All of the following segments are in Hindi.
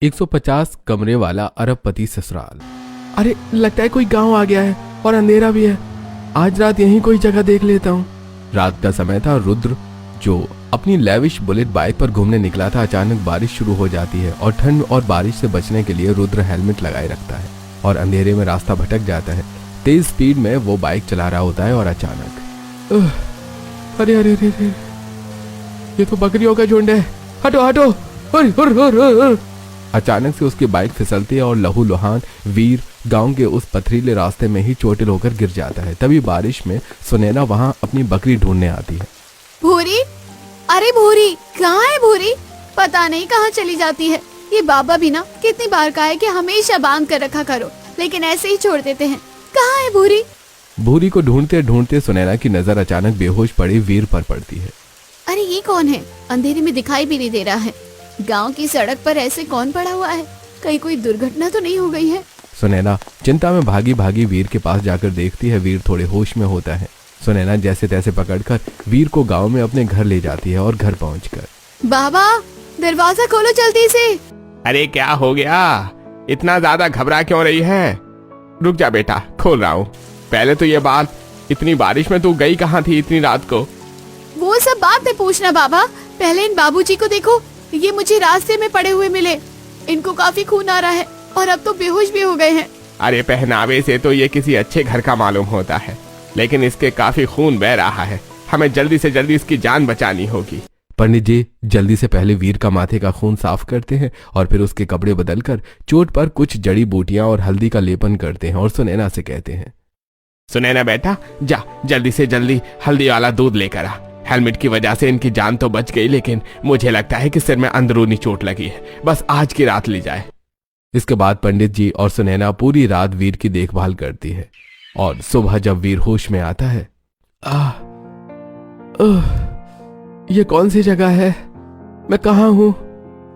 150 कमरे वाला अरबपति ससुराल। अरे लगता है कोई गांव आ गया है और अंधेरा भी है। आज रात यहीं कोई जगह देख लेता हूँ। रात का समय था। रुद्र जो अपनी लेविश बुलेट बाइक पर घूमने निकला था, अचानक बारिश शुरू हो जाती है और ठंड और बारिश से बचने के लिए रुद्र हेलमेट लगाए रखता है और अंधेरे में रास्ता भटक जाता है। तेज स्पीड में वो बाइक चला रहा होता है और अचानक अरे अरे अरे अरे, ये तो बकरियों का झुंड है, हटो हटो। अचानक से उसकी बाइक फिसलती है और लहूलुहान वीर गांव के उस पथरीले रास्ते में ही चोटिल होकर गिर जाता है। तभी बारिश में सुनैना वहां अपनी बकरी ढूंढने आती है। भूरी, अरे भूरी, कहाँ है भूरी? पता नहीं कहाँ चली जाती है। ये बाबा भी ना कितनी बार कहा है कि हमेशा बांध कर रखा करो, लेकिन ऐसे ही छोड़ देते हैं। कहाँ है भूरी? भूरी को ढूंढते ढूंढते सुनैना की नजर अचानक बेहोश पड़ी वीर पर पड़ती है। अरे ये कौन है? अंधेरे में दिखाई भी नहीं दे रहा है। गांव की सड़क पर ऐसे कौन पड़ा हुआ है? कहीं कोई दुर्घटना तो नहीं हो गई है? सुनैना चिंता में भागी भागी वीर के पास जाकर देखती है। वीर थोड़े होश में होता है। सुनैना जैसे तैसे पकड़कर वीर को गांव में अपने घर ले जाती है और घर पहुंचकर, बाबा दरवाजा खोलो जल्दी से। अरे क्या हो गया? इतना ज्यादा घबरा क्यों रही है? रुक जा बेटा, खोल रहा हूँ। पहले तो ये बात, इतनी बारिश में तू गई कहाँ थी इतनी रात को? वो सब बात नहीं पूछना बाबा, पहले इन बाबूजी को देखो। ये मुझे रास्ते में पड़े हुए मिले। इनको काफी खून आ रहा है और अब तो बेहोश भी हो गए हैं। अरे पहनावे से तो ये किसी अच्छे घर का मालूम होता है, लेकिन इसके काफी खून बह रहा है। हमें जल्दी से जल्दी इसकी जान बचानी होगी। पंडित जी जल्दी से पहले वीर का माथे का खून साफ करते हैं और फिर उसके कपड़े बदलकर चोट पर कुछ जड़ी बूटियां और हल्दी का लेपन करते हैं और सुनैना से कहते हैं, सुनैना बेटा, जा जल्दी से जल्दी हल्दी वाला दूध लेकर आ। हेलमेट की वजह से इनकी जान तो बच गई, लेकिन मुझे लगता है कि सिर में अंदरूनी चोट लगी है। बस आज की रात ली जाए। इसके बाद पंडित जी और सुनैना पूरी रात वीर की देखभाल करती है और सुबह जब वीर होश में आता है, ये कौन सी जगह है? मैं कहाँ हूँ?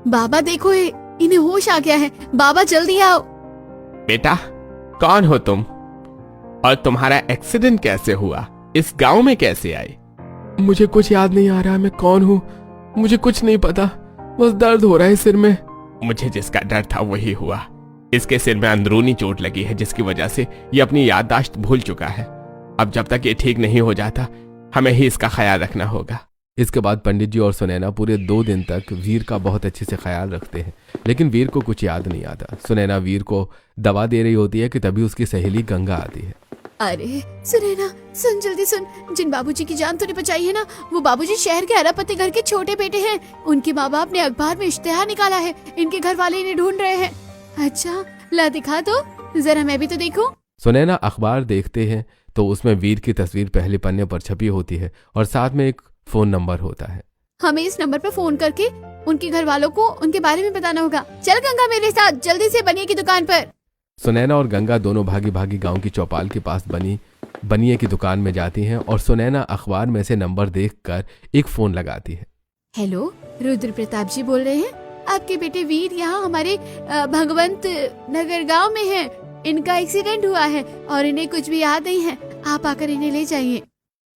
बाबा देखो, इन्हें होश आ गया है। बाबा जल्दी आओ। बेटा कौन हो तुम, और तुम्हारा एक्सीडेंट कैसे हुआ? इस गांव में कैसे आई? मुझे कुछ याद नहीं आ रहा मैं कौन हूँ। मुझे कुछ नहीं पता, बस दर्द हो रहा है सिर में। मुझे जिसका डर था वही हुआ। इसके सिर में अंदरूनी चोट लगी है, जिसकी वजह से ये अपनी याददाश्त भूल चुका है। अब जब तक ये ठीक नहीं हो जाता, हमें ही इसका ख्याल रखना होगा। इसके बाद पंडित जी और सुनैना पूरे 2 दिन तक वीर का बहुत अच्छे से ख्याल रखते हैं, लेकिन वीर को कुछ याद नहीं आता। सुनैना वीर को दवा दे रही होती है कि तभी उसकी सहेली गंगा आती है। अरे सुनैना, सुन जल्दी सुन। जिन बाबूजी की जान तूने बचाई है ना, वो बाबूजी शहर के अरबपति घर के छोटे बेटे हैं। उनके माँ बाप ने अखबार में इश्तेहार निकाला है। इनके घर वाले इन्हें ढूंढ रहे हैं। अच्छा ला दिखा दो जरा, मैं भी तो देखूं। सुनैना अखबार देखते हैं तो उसमें वीर की तस्वीर पहले पन्ने पर छपी होती है और साथ में एक फोन नंबर होता है। हमें इस नंबर पर फोन करके उनके घर वालों को उनके बारे में बताना होगा। चल गंगा मेरे साथ, जल्दी से बनिए की दुकान पर। सुनैना और गंगा दोनों भागी भागी गांव की चौपाल के पास बनिए की दुकान में जाती हैं और सुनैना अखबार में से नंबर देखकर एक फोन लगाती है। हेलो, रुद्र प्रताप जी बोल रहे हैं? आपके बेटे वीर यहाँ हमारे भगवंत नगर गांव में हैं। इनका एक्सीडेंट हुआ है और इन्हें कुछ भी याद नहीं है। आप आकर इन्हें ले जाइए।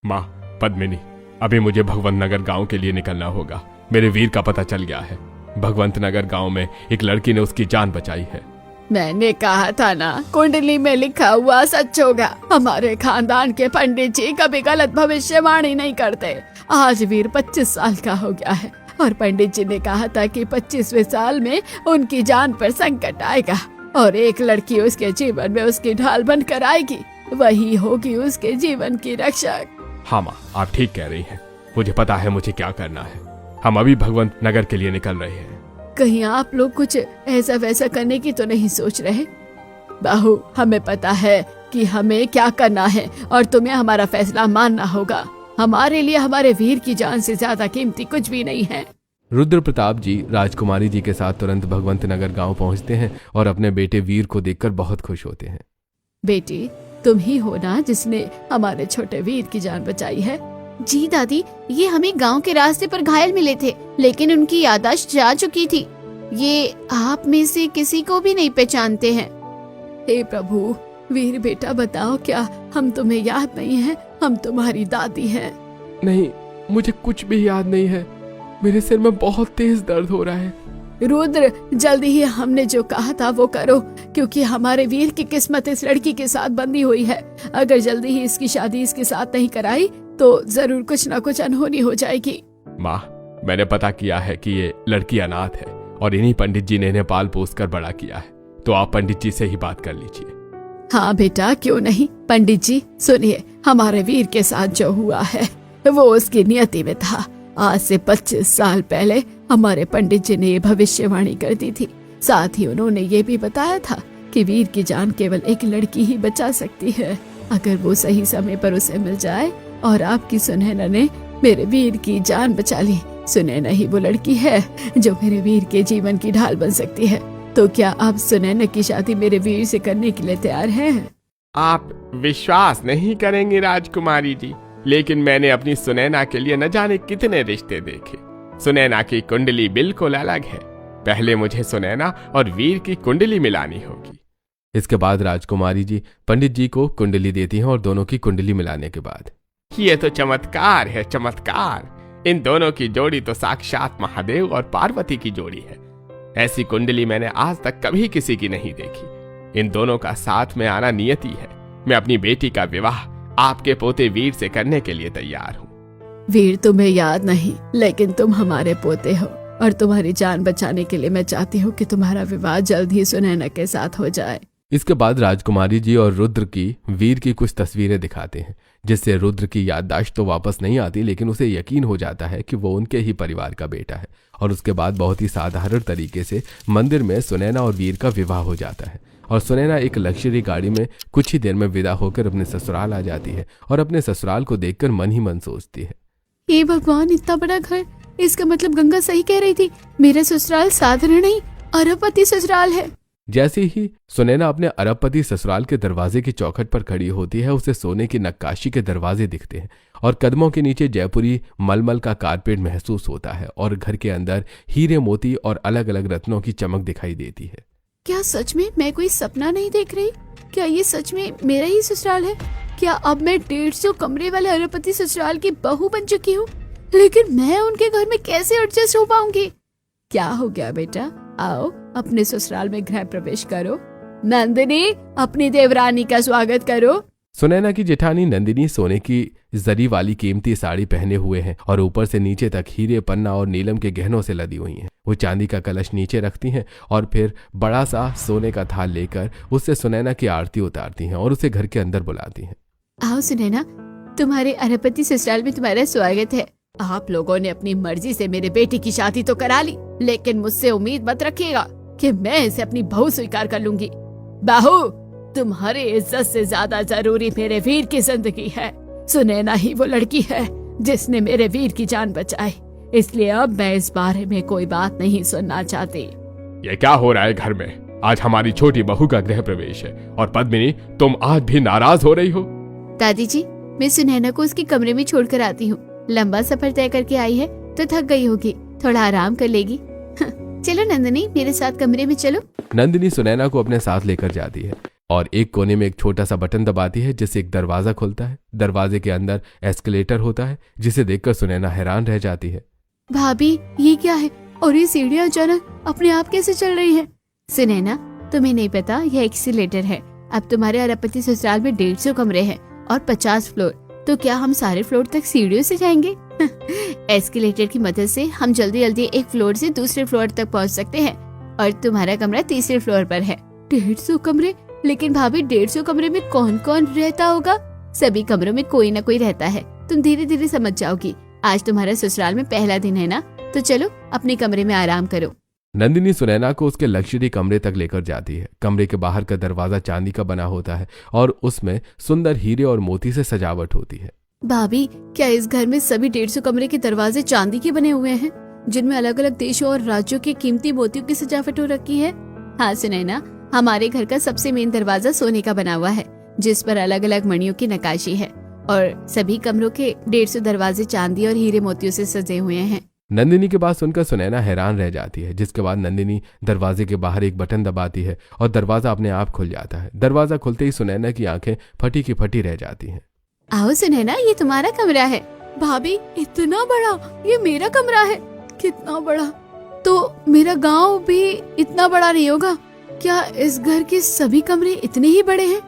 माँ पद्मिनी, अभी मुझे भगवंत नगर गाँव के लिए निकलना होगा। मेरे वीर का पता चल गया है। भगवंत नगर गाँव में एक लड़की ने उसकी जान बचाई है। मैंने कहा था ना, कुंडली में लिखा हुआ सच होगा। हमारे खानदान के पंडित जी कभी गलत भविष्यवाणी नहीं करते। आज वीर 25 साल का हो गया है और पंडित जी ने कहा था कि 25वें साल में उनकी जान पर संकट आएगा और एक लड़की उसके जीवन में उसकी ढाल बनकर आएगी। वही होगी उसके जीवन की रक्षक। हाँ माँ, आप ठीक कह रही हैं। मुझे पता है मुझे क्या करना है। हम अभी भगवंत नगर के लिए निकल रहे हैं। कहीं आप लोग कुछ ऐसा वैसा करने की तो नहीं सोच रहे? बाहू, हमें पता है कि हमें क्या करना है और तुम्हें हमारा फैसला मानना होगा। हमारे लिए हमारे वीर की जान से ज्यादा कीमती कुछ भी नहीं है। रुद्र प्रताप जी राजकुमारी जी के साथ तुरंत भगवंत नगर गांव पहुंचते हैं और अपने बेटे वीर को देखकर बहुत खुश होते हैं। बेटी, तुम ही हो ना जिसने हमारे छोटे वीर की जान बचाई है? जी दादी, ये हमें गांव के रास्ते पर घायल मिले थे, लेकिन उनकी याददाश्त जा चुकी थी। ये आप में से किसी को भी नहीं पहचानते हैं। हे प्रभु, वीर बेटा बताओ, क्या हम तुम्हें याद नहीं है? हम तुम्हारी दादी हैं। नहीं, मुझे कुछ भी याद नहीं है। मेरे सिर में बहुत तेज दर्द हो रहा है। रुद्र, जल्दी ही हमने जो कहा था वो करो, क्योंकि हमारे वीर की किस्मत इस लड़की के साथ बंधी हुई है। अगर जल्दी ही इसकी शादी इसके साथ नहीं कराई तो जरूर कुछ न कुछ अनहोनी हो जाएगी। माँ, मैंने पता किया है कि ये लड़की अनाथ है और इन्हीं पंडित जी ने इन्हें पाल पोस कर बड़ा किया है, तो आप पंडित जी से ही बात कर लीजिए। हाँ बेटा, क्यों नहीं। पंडित जी सुनिए, हमारे वीर के साथ जो हुआ है वो उसकी नियति में था। आज से 25 साल पहले हमारे पंडित जी ने ये भविष्यवाणी कर दी थी। साथ ही उन्होंने ये भी बताया था कि वीर की जान केवल एक लड़की ही बचा सकती है। अगर वो सही समय पर उसे मिल जाए, और आपकी सुनैना ने मेरे वीर की जान बचा ली। सुनैना ही वो लड़की है जो मेरे वीर के जीवन की ढाल बन सकती है। तो क्या आप सुनैना की शादी मेरे वीर से करने के लिए तैयार हैं? आप विश्वास नहीं करेंगे राजकुमारी जी, लेकिन मैंने अपनी सुनैना के लिए न जाने कितने रिश्ते देखे। सुनैना की कुंडली बिल्कुल अलग है। पहले मुझे सुनैना और वीर की कुंडली मिलानी होगी। इसके बाद राजकुमारी जी पंडित जी को कुंडली देती हैं और दोनों की कुंडली मिलाने के बाद ये तो चमत्कार है, चमत्कार। इन दोनों की जोड़ी तो साक्षात महादेव और पार्वती की जोड़ी है। ऐसी कुंडली मैंने आज तक कभी किसी की नहीं देखी। इन दोनों का साथ में आना नियति है। मैं अपनी बेटी का विवाह आपके पोते वीर से करने के लिए तैयार हूँ। वीर तुम्हें याद नहीं, लेकिन तुम हमारे पोते हो, और तुम्हारी जान बचाने के लिए मैं चाहती हूँ कि तुम्हारा विवाह जल्द ही सुनैना के साथ हो जाए। इसके बाद राजकुमारी जी और रुद्र की वीर की कुछ तस्वीरें दिखाते हैं, जिससे रुद्र की याददाश्त तो वापस नहीं आती, लेकिन उसे यकीन हो जाता है कि वो उनके ही परिवार का बेटा है। और उसके बाद बहुत ही साधारण तरीके से मंदिर में सुनैना और वीर का विवाह हो जाता है और सुनैना एक लग्जरी गाड़ी में कुछ ही देर में विदा होकर अपने ससुराल आ जाती है और अपने ससुराल को देखकर मन ही मन सोचती है, हे भगवान, इतना बड़ा घर। इसका मतलब गंगा सही कह रही थी, मेरा ससुराल साधारण नहीं अरबपति ससुराल है। जैसे ही सुनैना अपने अरबपति ससुराल के दरवाजे की चौखट पर खड़ी होती है, उसे सोने की नक्काशी के दरवाजे दिखते हैं और कदमों के नीचे जयपुरी मलमल का कारपेट महसूस होता है और घर के अंदर हीरे मोती और अलग अलग रत्नों की चमक दिखाई देती है। क्या सच में मैं कोई सपना नहीं देख रही? क्या ये सच में मेरा ही ससुराल है? क्या अब मैं 150 कमरे वाले अरबपति ससुराल की बहू बन चुकी हूँ? लेकिन मैं उनके घर में कैसे एडजस्ट हो पाऊंगी? क्या हो गया बेटा, आओ अपने ससुराल में गृह प्रवेश करो। नंदिनी, अपनी देवरानी का स्वागत करो। सुनैना की जेठानी नंदिनी सोने की जरी वाली कीमती साड़ी पहने हुए हैं और ऊपर से नीचे तक हीरे, पन्ना और नीलम के गहनों से लदी हुई हैं। वो चांदी का कलश नीचे रखती हैं और फिर बड़ा सा सोने का थाल लेकर उससे सुनैना की आरती उतारती हैं और उसे घर के अंदर बुलाती हैं। आओ सुनैना, तुम्हारे अरबपति ससुराल में तुम्हारा स्वागत है। आप लोगों ने अपनी मर्जी से मेरे बेटी की शादी तो करा ली, लेकिन मुझसे उम्मीद मत रखिएगा कि मैं इसे अपनी बहू स्वीकार कर लूंगी। बहू, तुम्हारी इज्जत से ज्यादा जरूरी मेरे वीर की जिंदगी है। सुनैना ही वो लड़की है जिसने मेरे वीर की जान बचाई, इसलिए अब मैं इस बारे में कोई बात नहीं सुनना चाहती। ये क्या हो रहा है घर में? आज हमारी छोटी बहू का गृह प्रवेश है और पद्मिनी, तुम आज भी नाराज हो रही हो? दादी जी, मैं सुनैना को उसके कमरे में छोड़कर आती हूँ। लंबा सफर तय करके आई है तो थक गई होगी, थोड़ा आराम कर लेगी। चलो नंदिनी, मेरे साथ कमरे में चलो। नंदिनी सुनैना को अपने साथ लेकर जाती है और एक कोने में एक छोटा सा बटन दबाती है, जिससे एक दरवाजा खुलता है। दरवाजे के अंदर एस्केलेटर होता है, जिसे देखकर सुनैना हैरान रह जाती है। भाभी, ये क्या है? और ये सीढ़ियाँ अचानक अपने आप कैसे चल रही है? सुनैना, तुम्हें नहीं पता, यह एस्केलेटर है। अब तुम्हारे अरबपति ससुराल में 150 कमरे हैं और 50 फ्लोर, तो क्या हम सारे फ्लोर तक सीढ़ियों से जाएंगे? एस्केलेटर की मदद से हम जल्दी जल्दी एक फ्लोर से दूसरे फ्लोर तक पहुंच सकते हैं और तुम्हारा कमरा तीसरे फ्लोर पर है। 150 कमरे? लेकिन भाभी, 150 कमरे में कौन कौन रहता होगा? सभी कमरों में कोई ना कोई रहता है, तुम धीरे धीरे समझ जाओगी। आज तुम्हारा ससुराल में पहला दिन है ना, तो चलो अपने कमरे में आराम करो। नंदिनी सुनैना को उसके लग्जरी कमरे तक लेकर जाती है। कमरे के बाहर का दरवाजा चांदी का बना होता है और उसमें सुंदर हीरे और मोती से सजावट होती है। भाभी, क्या इस घर में सभी 150 कमरे के दरवाजे चांदी के बने हुए हैं, जिनमें अलग अलग देशों और राज्यों के कीमती मोतियों की सजावट हो रखी है? हाँ सुनैना, हमारे घर का सबसे मेन दरवाजा सोने का बना हुआ है, जिस पर अलग अलग मणियों की नक्काशी है, और सभी कमरों के 150 दरवाजे चांदी और हीरे मोतियों से सजे हुए हैं। नंदिनी की बात सुनकर सुनैना हैरान रह जाती है, जिसके बाद नंदिनी दरवाजे के बाहर एक बटन दबाती है और दरवाजा अपने आप खुल जाता है। दरवाजा खुलते ही सुनैना की आंखें फटी की फटी रह जाती हैं। आओ सुनैना, ये तुम्हारा कमरा है। भाभी, इतना बड़ा? ये मेरा कमरा है? कितना बड़ा! तो मेरा गांव भी इतना बड़ा नहीं होगा? क्या इस घर के सभी कमरे इतने ही बड़े हैं?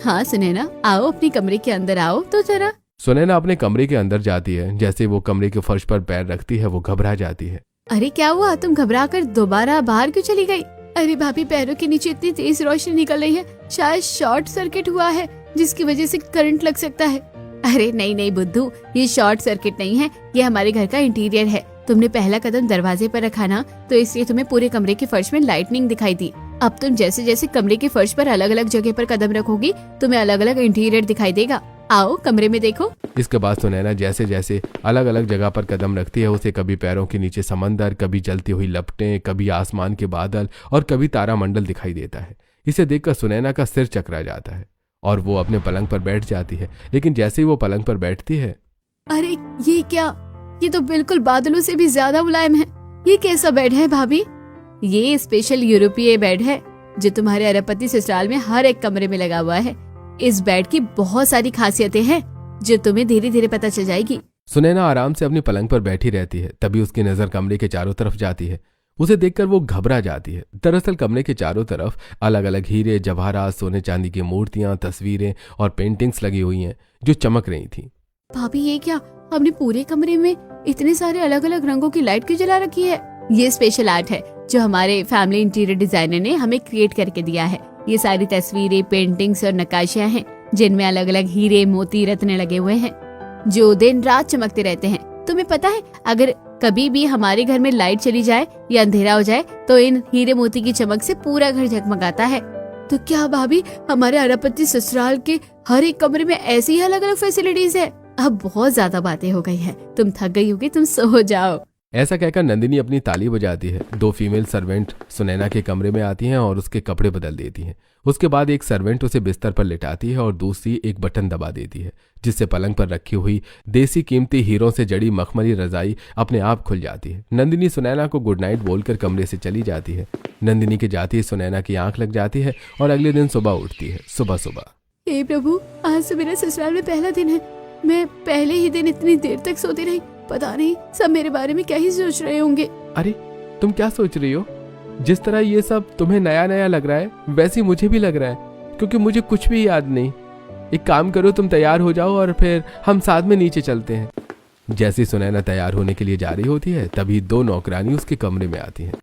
हाँ सुनैना, आओ अपने कमरे के अंदर आओ तो जरा। सुनैना अपने कमरे के अंदर जाती है। जैसे वो कमरे के फर्श पर पैर रखती है वो घबरा जाती है। अरे क्या हुआ, तुम घबरा कर दोबारा बाहर क्यों चली गई? अरे भाभी, पैरों के नीचे इतनी तेज रोशनी निकल रही है, शायद शॉर्ट सर्किट हुआ है जिसकी वजह से करंट लग सकता है। अरे नहीं नहीं बुद्धू, ये शॉर्ट सर्किट नहीं है, ये हमारे घर का इंटीरियर है। तुमने पहला कदम दरवाजे पर रखा ना, तो इसलिए तुम्हें पूरे कमरे के फर्श में लाइटनिंग दिखाई दी। अब तुम जैसे जैसे कमरे के फर्श पर अलग अलग जगह पर कदम रखोगी, तुम्हें अलग अलग इंटीरियर दिखाई देगा। आओ कमरे में देखो। इसके बाद सुनैना जैसे जैसे अलग अलग जगह पर कदम रखती है, उसे कभी पैरों के नीचे समंदर, कभी जलती हुई लपटें, कभी आसमान के बादल और कभी तारामंडल दिखाई देता है। इसे देखकर सुनैना का सिर चकरा जाता है और वो अपने पलंग पर बैठ जाती है। लेकिन जैसे ही वो पलंग पर बैठती है, अरे ये क्या, ये तो बिल्कुल बादलों से भी ज्यादा मुलायम है। ये कैसा बेड है भाभी? ये स्पेशल यूरोपीय बेड है जो तुम्हारे अरबपति ससुराल में हर एक कमरे में लगा हुआ है। इस बेड की बहुत सारी खासियतें हैं जो तुम्हें धीरे धीरे पता चल जाएगी। सुनैना आराम से अपनी पलंग पर बैठी रहती है। तभी उसकी नजर कमरे के चारों तरफ जाती है। उसे देखकर वो घबरा जाती है। दरअसल कमरे के चारों तरफ अलग अलग हीरे, जवाहरात, सोने चांदी की मूर्तियां, तस्वीरें और पेंटिंग्स लगी हुई हैं जो चमक रही थी। भाभी ये क्या, हमने पूरे कमरे में इतने सारे अलग अलग रंगों की लाइट क्यों जला रखी है? ये स्पेशल आर्ट है जो हमारे फैमिली इंटीरियर डिजाइनर ने हमें क्रिएट करके दिया है। ये सारी तस्वीरें, पेंटिंग्स और नक्काशियां हैं जिनमें अलग अलग हीरे, मोती, रत्न लगे हुए हैं जो दिन रात चमकते रहते हैं। तुम्हें पता है, अगर कभी भी हमारे घर में लाइट चली जाए या अंधेरा हो जाए तो इन हीरे मोती की चमक से पूरा घर जगमगाता है। तो क्या भाभी, हमारे अरबपति ससुराल के हर एक कमरे में ऐसी ही अलग अलग फैसिलिटीज है? अब बहुत ज्यादा बातें हो गई हैं, तुम थक गई होगी, तुम सो जाओ। ऐसा कहकर नंदिनी अपनी ताली बजाती है। 2 फीमेल सर्वेंट सुनैना के कमरे में आती हैं और उसके कपड़े बदल देती हैं। उसके बाद एक सर्वेंट उसे बिस्तर पर लिटाती है और दूसरी एक बटन दबा देती है जिससे पलंग पर रखी हुई देसी कीमती हीरों से जड़ी मखमली रजाई अपने आप खुल जाती है। नंदिनी सुनैना को गुड नाइट बोलकर कमरे से चली जाती है। नंदिनी के जाती ही सुनैना की आंख लग जाती है और अगले दिन सुबह उठती है। सुबह सुबह, हे प्रभु, आज तो मेरे ससुराल में पहला दिन है। मैं पहले ही दिन इतनी देर तक सोती रही। पता नहीं सब मेरे बारे में क्या ही सोच रहे होंगे। अरे तुम क्या सोच रही हो? जिस तरह ये सब तुम्हें नया नया लग रहा है वैसे ही मुझे भी लग रहा है, क्योंकि मुझे कुछ भी याद नहीं। एक काम करो, तुम तैयार हो जाओ और फिर हम साथ में नीचे चलते हैं। जैसे सुनैना तैयार होने के लिए जा रही होती है तभी 2 नौकरानी उसके कमरे में आती हैं।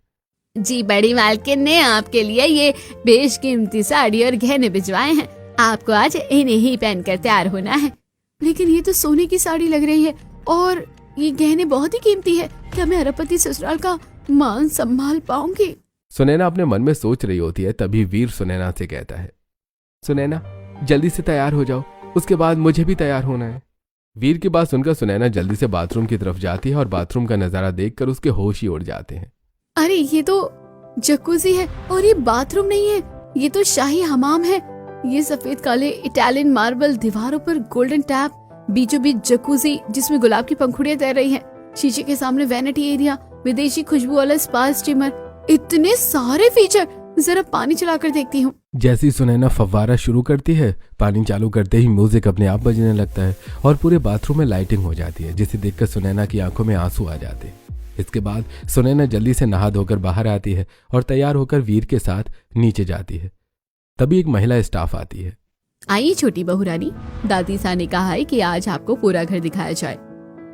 जी बड़ी मालकिन ने आपके लिए ये बेशकीमती साड़ी और गहने भिजवाए हैं। आपको आज इन्हें ही पहनकर तैयार होना है। लेकिन ये तो सोने की साड़ी लग रही है और ये गहने बहुत ही कीमती है। क्या मैं अरबपति ससुराल का मान संभाल पाऊंगी? सुनैना अपने मन में सोच रही होती है। तभी वीर सुनैना से कहता है, सुनैना जल्दी से तैयार हो जाओ, उसके बाद मुझे भी तैयार होना है। वीर की बात सुनकर सुनैना जल्दी से बाथरूम की तरफ जाती है और बाथरूम का नजारा देखकर उसके होश ही उड़ जाते हैं। अरे ये तो जकूजी है और ये बाथरूम नहीं है, ये तो शाही हमाम है। ये सफेद काले इटालियन मार्बल, दीवारों पर गोल्डन टैप, बीचों बीच जकूजी जिसमें गुलाब की पंखुड़ियां तैर रही हैं, शीशे के सामने वैनिटी एरिया, विदेशी खुशबू वाला स्पा स्टीमर, इतने सारे फीचर। जरा पानी चलाकर देखती हूँ। जैसी सुनैना फव्वारा शुरू करती है, पानी चालू करते ही म्यूजिक अपने आप बजने लगता है और पूरे बाथरूम में लाइटिंग हो जाती है, जिसे देखकर सुनैना की आंखों में आंसू आ जाते हैं। इसके बाद सुनैना जल्दी से नहा धोकर बाहर आती है और तैयार होकर वीर के साथ नीचे जाती है। तभी एक महिला स्टाफ आती है। आइए छोटी बहू रानी, दादी सा ने कहा है कि आज आपको पूरा घर दिखाया जाए।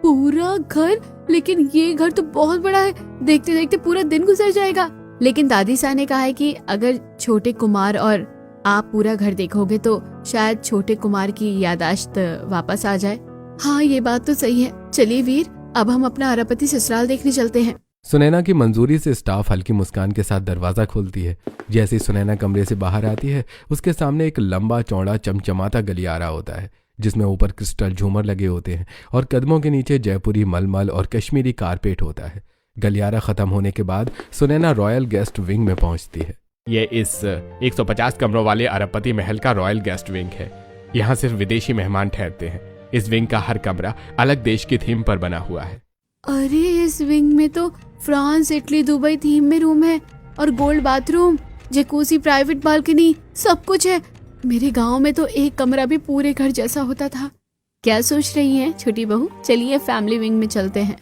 पूरा घर? लेकिन ये घर तो बहुत बड़ा है, देखते देखते पूरा दिन गुजर जाएगा। लेकिन दादी सा ने कहा है कि अगर छोटे कुमार और आप पूरा घर देखोगे तो शायद छोटे कुमार की यादाश्त वापस आ जाए। हाँ ये बात तो सही है। चलिए वीर, अब हम अपना अरबपति ससुराल देखने चलते हैं। सुनैना की मंजूरी से स्टाफ हल्की मुस्कान के साथ दरवाजा खोलती है। जैसे ही सुनैना कमरे से बाहर आती है, उसके सामने एक लंबा चौड़ा चमचमाता गलियारा होता है जिसमें ऊपर क्रिस्टल झूमर लगे होते हैं और कदमों के नीचे जयपुरी मलमल और कश्मीरी कारपेट होता है। गलियारा खत्म होने के बाद सुनैना रॉयल गेस्ट विंग में पहुंचती है। ये इस 150 कमरों वाले अरबपति महल का रॉयल गेस्ट विंग है। यहाँ सिर्फ विदेशी मेहमान ठहरते हैं। इस विंग का हर कमरा अलग देश की थीम पर बना हुआ है। अरे इस विंग में तो फ्रांस, इटली, दुबई थीम में रूम है और gold bathroom, jacuzzi, private balcony, सब कुछ है। मेरे गांव में तो एक कमरा भी पूरे घर जैसा होता था। क्या सोच रही हैं छोटी बहू? चलिए फैमिली विंग में चलते हैं।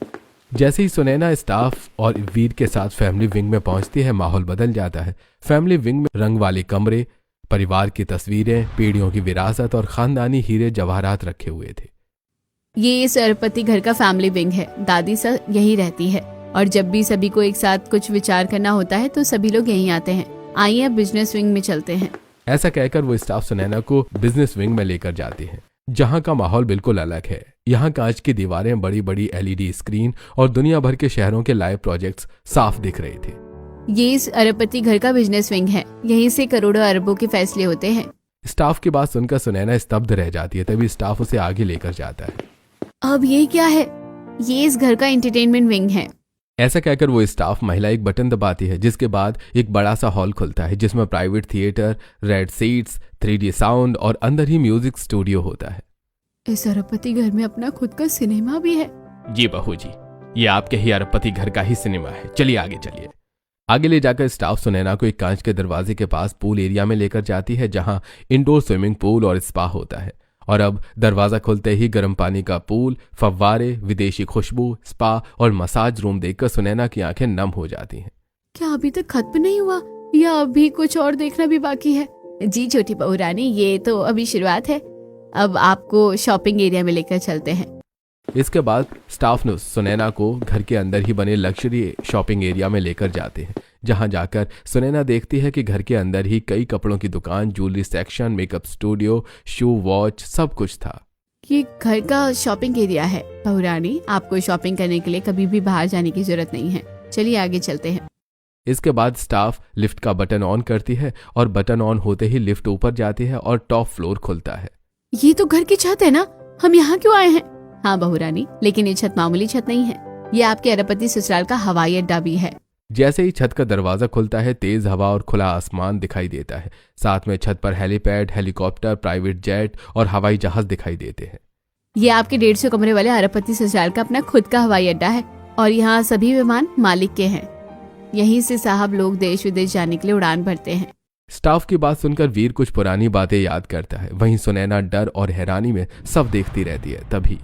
जैसे ही सुनैना स्टाफ और वीर के साथ फैमिली विंग में पहुंचती है, माहौल बदल जाता है। फैमिली विंग में रंग वाले कमरे, परिवार की तस्वीरें, पीढ़ियों की विरासत और खानदानी हीरे जवाहरात रखे हुए थे। ये इस अरबपति घर का फैमिली विंग है। दादी सर यही रहती है और जब भी सभी को एक साथ कुछ विचार करना होता है तो सभी लोग यहीं आते हैं। आइए अब बिजनेस विंग में चलते हैं। ऐसा कहकर वो स्टाफ सुनैना को बिजनेस विंग में लेकर जाते हैं, जहां का माहौल बिल्कुल अलग है। यहाँ कांच की दीवारें, बड़ी बड़ी LED स्क्रीन और दुनिया भर के शहरों के लाइव प्रोजेक्ट्स साफ दिख रहे थे। ये इस अरबपति घर का बिजनेस विंग है। यहीं से करोड़ों अरबों के फैसले होते हैं। स्टाफ की बात सुनकर सुनैना स्तब्ध रह जाती है। तभी स्टाफ उसे आगे लेकर जाता है। अब ये क्या है? ये इस घर का एंटरटेनमेंट विंग है। ऐसा कहकर वो स्टाफ महिला एक बटन दबाती है, जिसके बाद एक बड़ा सा हॉल खुलता है जिसमें private theatre, red seats, 3D sound और अंदर ही म्यूजिक स्टूडियो होता है। इस अरबपति घर में अपना खुद का सिनेमा भी है। जी बहू जी, ये आपके ही अरबपति घर का ही सिनेमा है। चलिए आगे चलिए। आगे ले जाकर स्टाफ सुनैना को एक कांच के दरवाजे के पास पूल एरिया में लेकर जाती है, जहां इंडोर स्विमिंग पूल और स्पा होता है। और अब दरवाजा खुलते ही गर्म पानी का पूल, फव्वारे, विदेशी खुशबू, स्पा और मसाज रूम देखकर सुनैना की आंखें नम हो जाती हैं। क्या अभी तक खत्म नहीं हुआ या अभी कुछ और देखना भी बाकी है? जी छोटी बहू रानी, ये तो अभी शुरुआत है। अब आपको शॉपिंग एरिया में लेकर चलते हैं। इसके बाद स्टाफ ने सुनैना को घर के अंदर ही बने लग्जरी शॉपिंग एरिया में लेकर जाते हैं, जहां जाकर सुनैना देखती है कि घर के अंदर ही कई कपड़ों की दुकान, ज्वेलरी सेक्शन, मेकअप स्टूडियो, शू, वॉच, सब कुछ था। ये घर का शॉपिंग एरिया है। बहू रानी, आपको शॉपिंग करने के लिए कभी भी बाहर जाने की जरूरत नहीं है। चलिए आगे चलते हैं। इसके बाद स्टाफ लिफ्ट का बटन ऑन करती है और बटन ऑन होते ही लिफ्ट ऊपर जाती है और टॉप फ्लोर खुलता है। ये तो घर की छत है ना? हम यहाँ क्यों आए हैं? हाँ बहू रानी, लेकिन ये छत मामूली छत नहीं है। ये आपके अरबपति ससुराल का हवाई अड्डा भी है। जैसे ही छत का दरवाजा खुलता है, तेज हवा और खुला आसमान दिखाई देता है। साथ में छत पर हेलीपैड, हेलीकॉप्टर, प्राइवेट जेट और हवाई जहाज दिखाई देते हैं। ये आपके 150 कमरे वाले अरबपति ससुराल का अपना खुद का हवाई अड्डा है और यहाँ सभी विमान मालिक के हैं। यहीं से साहब लोग देश विदेश जाने के लिए उड़ान भरते हैं। स्टाफ की बात सुनकर वीर कुछ पुरानी बातें याद करता है। वहीं सुनैना डर और हैरानी में सब देखती रहती है। तभी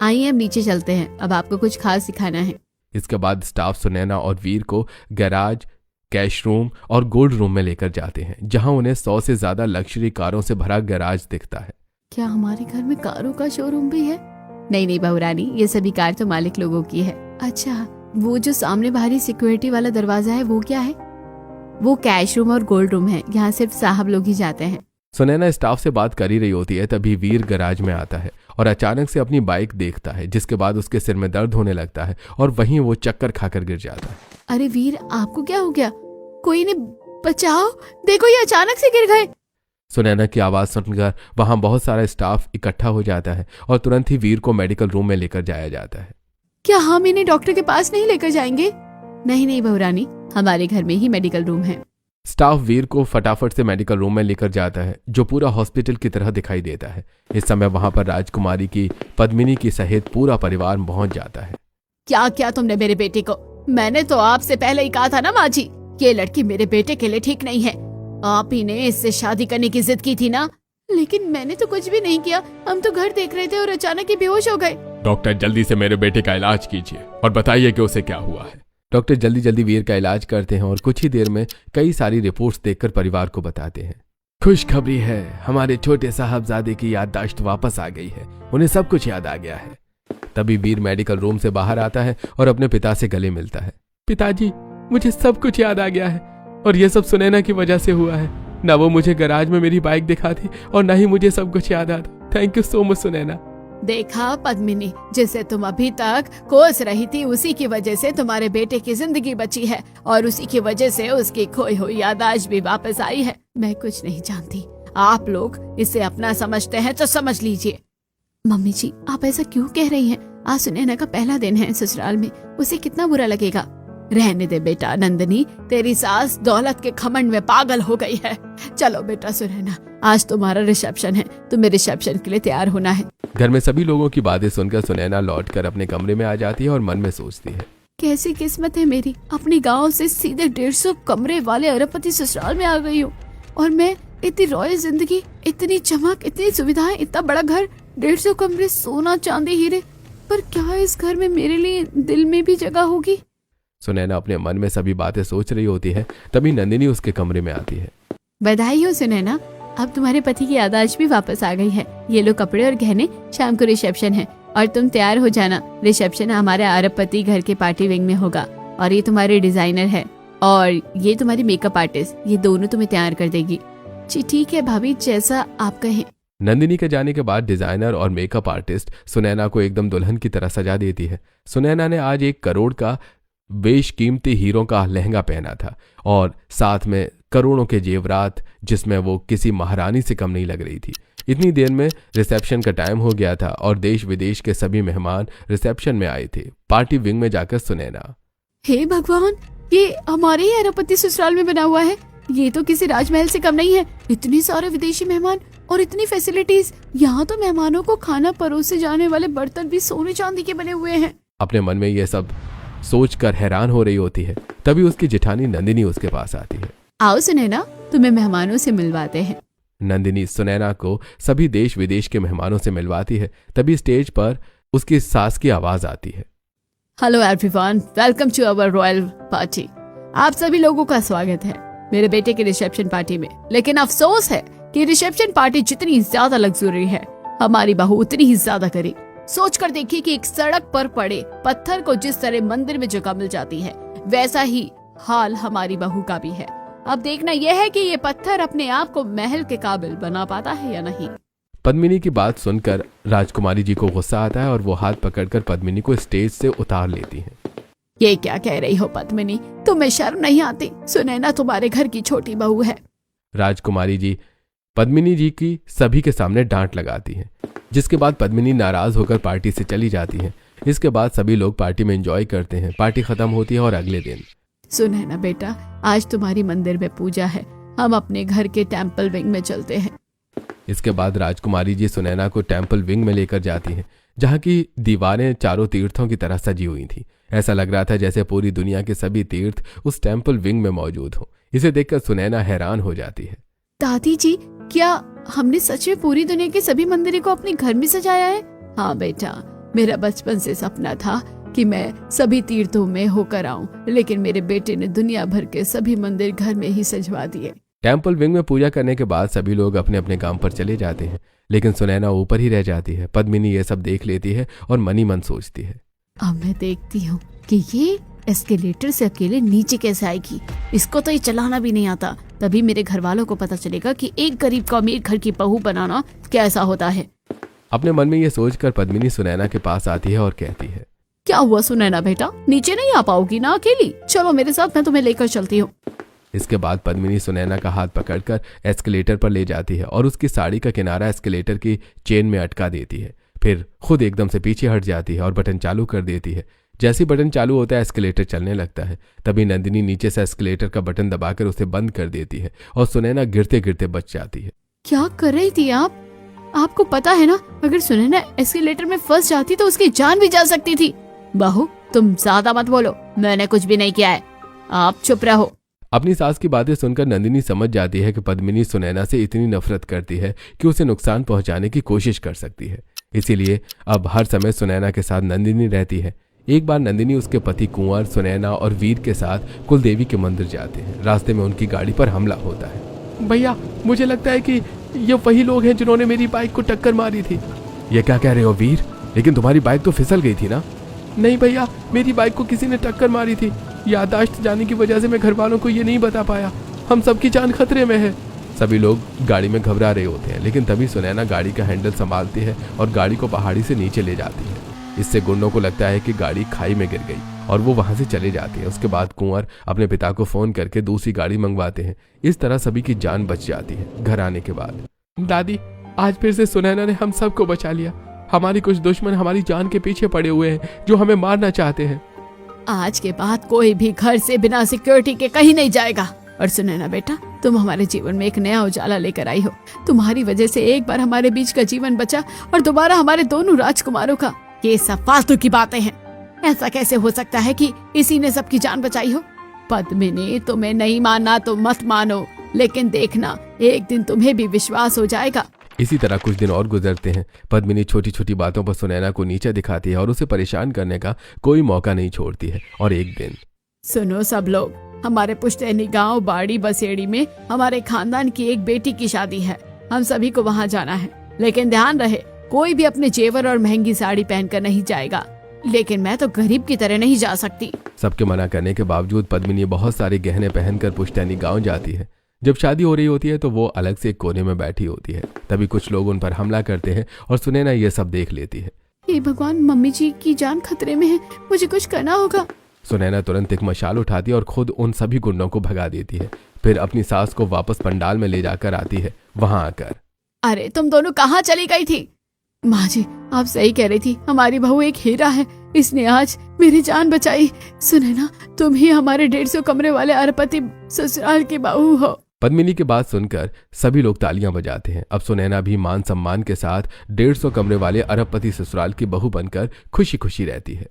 आइए अब नीचे चलते हैं। अब आपको कुछ खास सिखाना है। इसके बाद स्टाफ सुनैना और वीर को गैराज, कैश रूम और गोल्ड रूम में लेकर जाते हैं, जहां उन्हें 100 से ज्यादा लग्जरी कारों से भरा गैराज दिखता है। क्या हमारे घर में कारों का शोरूम भी है? नहीं बहू रानी, ये सभी कार तो मालिक लोगों की है। अच्छा, वो जो सामने बाहरी सिक्योरिटी वाला दरवाजा है वो क्या है? वो कैश रूम और गोल्ड रूम है। यहाँ सिर्फ साहब लोग ही जाते हैं। सुनैना स्टाफ से बात कर ही रही होती है, तभी वीर गैराज में आता है और अचानक से अपनी बाइक देखता है, जिसके बाद उसके सिर में दर्द होने लगता है और वहीं वो चक्कर खाकर गिर जाता है। अरे वीर, आपको क्या हो गया? कोई ने बचाओ, देखो ये अचानक से गिर गए। सुनैना की आवाज सुनकर वहां बहुत सारा स्टाफ इकट्ठा हो जाता है और तुरंत ही वीर को मेडिकल रूम में लेकर जाया जाता है। क्या हम इन्हें डॉक्टर के पास नहीं लेकर जाएंगे? नहीं बहू रानी, हमारे घर में ही मेडिकल रूम है। स्टाफ वीर को फटाफट से मेडिकल रूम में लेकर जाता है, जो पूरा हॉस्पिटल की तरह दिखाई देता है। इस समय वहां पर राजकुमारी की पद्मिनी की सहित पूरा परिवार पहुंच जाता है। क्या क्या तुमने मेरे बेटे को? मैंने तो आपसे पहले ही कहा था ना माँ जी, ये लड़की मेरे बेटे के लिए ठीक नहीं है। आप ही ने इससे शादी करने की जिद की थी ना? लेकिन मैंने तो कुछ भी नहीं किया। हम तो घर देख रहे थे और अचानक ही बेहोश हो गए। डॉक्टर, जल्दी से मेरे बेटे का इलाज कीजिए और बताइए कि उसे क्या हुआ है। डॉक्टर जल्दी वीर का इलाज करते हैं और कुछ ही देर में कई सारी रिपोर्ट्स देखकर परिवार को बताते हैं। खुशखबरी है, हमारे छोटे साहबजादे की याददाश्त वापस आ गई है। उन्हें सब कुछ याद आ गया है। तभी वीर मेडिकल रूम से बाहर आता है और अपने पिता से गले मिलता है। पिताजी, मुझे सब कुछ याद आ गया है और ये सब सुनैना की वजह से हुआ है। ना वो मुझे गैराज में मेरी बाइक दिखाती और ना ही मुझे सब कुछ याद आता। Thank you so much Sunaina. देखा पद्मिनी, जिसे तुम अभी तक कोस रही थी, उसी की वजह से तुम्हारे बेटे की जिंदगी बची है और उसी की वजह से उसकी खोई हुई याददाश्त भी वापस आई है। मैं कुछ नहीं जानती, आप लोग इसे अपना समझते हैं तो समझ लीजिए। मम्मी जी, आप ऐसा क्यों कह रही हैं? आज सुनैना का पहला दिन है ससुराल में, उसे कितना बुरा लगेगा। रहने दे बेटा नंदनी, तेरी सास दौलत के घमंड में पागल हो गई है। चलो बेटा सुनैना, आज तुम्हारा रिसेप्शन है, तुम्हें रिसेप्शन के लिए तैयार होना है। घर में सभी लोगों की बातें सुनकर सुनैना लौटकर अपने कमरे में आ जाती है और मन में सोचती है, कैसी किस्मत है मेरी, अपने गांव से सीधे 150 कमरे वाले अरबपति ससुराल में आ गई हूँ। और मैं इतनी रॉयल जिंदगी, इतनी चमक, इतनी सुविधाएं, इतना बड़ा घर, 150 कमरे, सोना चांदी हीरे, पर क्या इस घर में मेरे लिए दिल में भी जगह होगी? सुनैना अपने मन में सभी बातें सोच रही होती है, तभी नंदिनी उसके कमरे में आती है। बधाई हो सुनैना, अब तुम्हारे पति की याददाश्त भी वापस आ गई है। ये लो कपड़े और गहने, शाम को रिसेप्शन है और तुम तैयार हो जाना। रिसेप्शन हमारे अरबपति घर के पार्टी विंग में होगा और ये तुम्हारे डिजाइनर है और ये तुम्हारी मेकअप आर्टिस्ट, ये दोनों तुम्हें तैयार कर देगी। जी ठीक है भाभी, जैसा आप कहें। नंदिनी के जाने के बाद डिजाइनर और मेकअप आर्टिस्ट सुनैना को एकदम दुल्हन की तरह सजा देती है। सुनैना ने आज 1 करोड़ का बेशकीमती हीरों का लहंगा पहना था और साथ में करोड़ों के जेवरात, जिसमें वो किसी महारानी से कम नहीं लग रही थी। इतनी देर में रिसेप्शन का टाइम हो गया था और देश विदेश के सभी मेहमान रिसेप्शन में आए थे। पार्टी विंग में जाकर सुनैना, हे भगवान, ये हमारे ही अरबपति ससुराल में बना हुआ है। ये तो किसी राजमहल से कम नहीं है। इतने सारे विदेशी मेहमान और इतनी फैसिलिटीज। यहाँ तो मेहमानों को खाना परोसे जाने वाले बर्तन भी सोने चांदी के बने हुए हैं। अपने मन में यह सब सोचकर हैरान हो रही होती है। तभी उसकी जेठानी नंदिनी उसके पास आती है। आओ सुनैना, तुम्हें मेहमानों से मिलवाते हैं। नंदिनी सुनैना को सभी देश विदेश के मेहमानों से मिलवाती है। तभी स्टेज पर उसकी सास की आवाज आती है। Hello everyone, welcome to our royal party. आप सभी लोगों का स्वागत है मेरे बेटे के रिसेप्शन पार्टी में। लेकिन अफसोस है कि रिसेप्शन पार्टी जितनी ज्यादा लग्जरी है, हमारी बहू उतनी ही ज्यादा करी। सोच कर देखिए कि एक सड़क पर पड़े पत्थर को जिस तरह मंदिर में जगह मिल जाती है, वैसा ही हाल हमारी बहू का भी है। अब देखना यह है कि ये पत्थर अपने आप को महल के काबिल बना पाता है या नहीं। पद्मिनी की बात सुनकर राजकुमारी जी को गुस्सा आता है और वो हाथ पकड़कर पद्मिनी को स्टेज से उतार लेती हैं। ये क्या कह रही हो पद्मिनी, तुम्हें शर्म नहीं आती? सुनैना तुम्हारे घर की छोटी बहू है। राजकुमारी जी पद्मिनी जी की सभी के सामने डांट लगाती हैं, जिसके बाद पद्मिनी नाराज होकर पार्टी से चली जाती हैं। इसके बाद सभी लोग पार्टी में एंजॉय करते हैं। पार्टी खत्म होती है और अगले दिन, सुनैना बेटा, आज तुम्हारी मंदिर में पूजा है, हम अपने घर के टेम्पल विंग में चलते हैं। इसके बाद राजकुमारी जी सुनैना को टेम्पल विंग में लेकर जाती हैं, जहाँ की दीवारें चारों तीर्थों की तरह सजी हुई थी। ऐसा लग रहा था जैसे पूरी दुनिया के सभी तीर्थ उस टेम्पल विंग में मौजूद हों। इसे देखकर सुनैना हैरान हो जाती है। दादी जी, क्या हमने सच में पूरी दुनिया के सभी मंदिरों को अपने घर में सजाया है? हाँ बेटा, मेरा बचपन से सपना था कि मैं सभी तीर्थों में होकर आऊं, लेकिन मेरे बेटे ने दुनिया भर के सभी मंदिर घर में ही सजवा दिए। टेम्पल विंग में पूजा करने के बाद सभी लोग अपने अपने काम पर चले जाते हैं, लेकिन सुनैना ऊपर ही रह जाती है। पद्मिनी ये सब देख लेती है और मनी मन सोचती है, अब मैं देखती हूँ कि ये एस्केलेटर से अकेले नीचे कैसे आएगी। इसको तो ये चलाना भी नहीं आता। तभी मेरे घर वालों को पता चलेगा कि एक गरीब को अमीर घर की बहू बनाना कैसा होता है। अपने मन में ये सोचकर पद्मिनी सुनैना के पास आती है और कहती है, क्या हुआ सुनैना बेटा, नीचे नहीं आ पाओगी ना अकेली? चलो मेरे साथ, मैं तुम्हें लेकर चलती हूँ। इसके बाद पद्मिनी सुनैना का हाथ पकड़कर एस्केलेटर पर ले जाती है और उसकी साड़ी का किनारा एस्केलेटर की चेन में अटका देती है। फिर खुद एकदम से पीछे हट जाती है और बटन चालू कर देती है। जैसे बटन चालू होता है एस्केलेटर चलने लगता है। तभी नंदिनी नीचे से एस्केलेटर का बटन दबाकर उसे बंद कर देती है और सुनैना गिरते गिरते बच जाती है। क्या कर रही थी आप? आपको पता है ना, अगर सुनैना एस्केलेटर में फंस जाती तो उसकी जान भी जा सकती थी। बहू, तुम ज्यादा मत बोलो, मैंने कुछ भी नहीं किया है, आप चुप रहो। अपनी सास की बातें सुनकर नंदिनी समझ जाती है कि पद्मिनी सुनैना से इतनी नफरत करती है कि उसे नुकसान पहुंचाने की कोशिश कर सकती है। इसीलिए अब हर समय सुनैना के साथ नंदिनी रहती है। एक बार नंदिनी उसके पति कुंवर, सुनैना और वीर के साथ कुलदेवी के मंदिर जाते हैं। रास्ते में उनकी गाड़ी पर हमला होता है। भैया, मुझे लगता है कि ये वही लोग हैं जिन्होंने मेरी बाइक को टक्कर मारी थी। ये क्या कह रहे हो वीर? लेकिन तुम्हारी बाइक तो फिसल गई थी ना? नहीं भैया, मेरी बाइक को किसी ने टक्कर मारी थी। याददाश्त जाने की वजह से मैं घर वालों को ये नहीं बता पाया। हम सबकी जान खतरे में है। सभी लोग गाड़ी में घबरा रहे होते हैं, लेकिन तभी सुनैना गाड़ी का हैंडल संभालती है और गाड़ी को पहाड़ी से नीचे ले जाती है। इससे गुंडों को लगता है कि गाड़ी खाई में गिर गई और वो वहां से चले जाते हैं। उसके बाद कुंवर अपने पिता को फोन करके दूसरी गाड़ी मंगवाते हैं। इस तरह सभी की जान बच जाती है। घर आने के बाद, दादी, आज फिर से सुनैना ने हम सबको बचा लिया। हमारी कुछ दुश्मन हमारी जान के पीछे पड़े हुए हैं जो हमें मारना चाहते हैं। आज के बाद कोई भी घर से बिना सिक्योरिटी के कहीं नहीं जाएगा। और सुनैना बेटा, तुम हमारे जीवन में एक नया उजाला लेकर आई हो। तुम्हारी वजह से एक बार हमारे बीच का जीवन बचा और दोबारा हमारे दोनों राजकुमारों का। ये सब फालतू की बातें हैं। ऐसा कैसे हो सकता है कि इसी ने सबकी जान बचाई हो? पद्मिनी, तुम्हें नहीं मानना तो मत मानो, लेकिन देखना एक दिन तुम्हें भी विश्वास हो जाएगा। इसी तरह कुछ दिन और गुजरते हैं। पद्मिनी छोटी छोटी बातों पर सुनैना को नीचा दिखाती है और उसे परेशान करने का कोई मौका नहीं छोड़ती है। और एक दिन, सुनो सब लोग, हमारे पुश्तैनी गांव बाड़ी बसेड़ी में हमारे खानदान की एक बेटी की शादी है। हम सभी को वहां जाना है, लेकिन ध्यान रहे कोई भी अपने जेवर और महंगी साड़ी पहनकर नहीं जाएगा। लेकिन मैं तो गरीब की तरह नहीं जा सकती। सबके मना करने के बावजूद पद्मिनी बहुत सारे गहने पहनकर पुश्तैनी गांव जाती है। जब शादी हो रही होती है तो वो अलग से एक कोने में बैठी होती है। तभी कुछ लोग उन पर हमला करते हैं और सुनैना ये सब देख लेती है। हे भगवान, मम्मी जी की जान खतरे में है, मुझे कुछ करना होगा। सुनैना तुरंत एक मशाल उठाती है और खुद उन सभी गुंडों को भगा देती है। फिर अपनी सास को वापस पंडाल में ले जाकर आती है। वहां आकर, अरे तुम दोनों कहाँ चली गई थी? माँ जी, आप सही कह रही थी, हमारी बहू एक हीरा है, इसने आज मेरी जान बचाई। सुनैना, तुम ही हमारे 150 कमरे वाले अरबपति ससुराल की बहू हो। पद्मिनी की बात सुनकर सभी लोग तालियां बजाते हैं। अब सुनैना भी मान सम्मान के साथ 150 कमरे वाले अरबपति ससुराल की बहू बनकर खुशी खुशी रहती है।